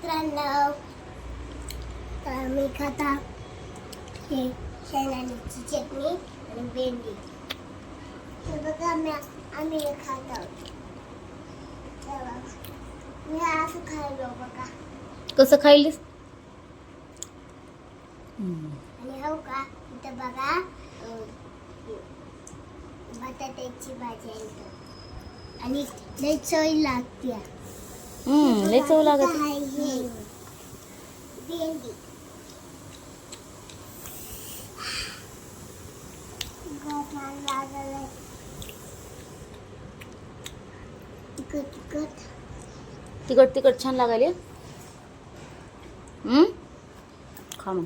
मित्रांनो, तर मी खाता हे शेंगदाण्याची चटणी आणि भेंडी. हे बघा आम्ही हे खात आहोत. हे बघा. मी असं खायलो बघा. कसं खायलीस? आणि हो का इथं बघा बटाट्याची भाजी आहे इथं. आणि लई चव लागते. लय चव लागत. भेंडी तिखट तिखट छान लागायले. खा मग.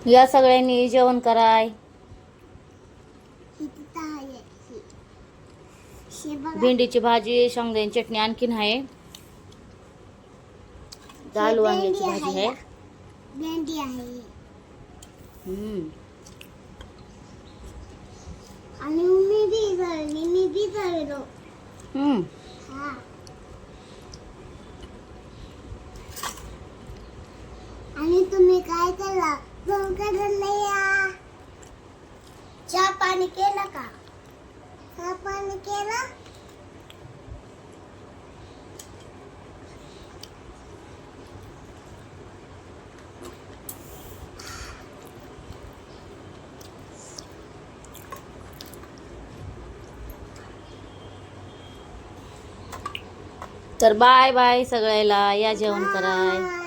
या सगळ्यांनी जेवण कराय. भेंडीची भाजी, शेंगदाण्याची चटणी आणखीन आहे. डाळ वांग्याची भाजी आहे. भेंडी आहे. आणि मी बी करलो. हा. आणि तुम्ही काय केला? चहा पाणी केलं का? चहा पाणी केलं? तर बाय बाय सगळ्याला. या जेवण कराय.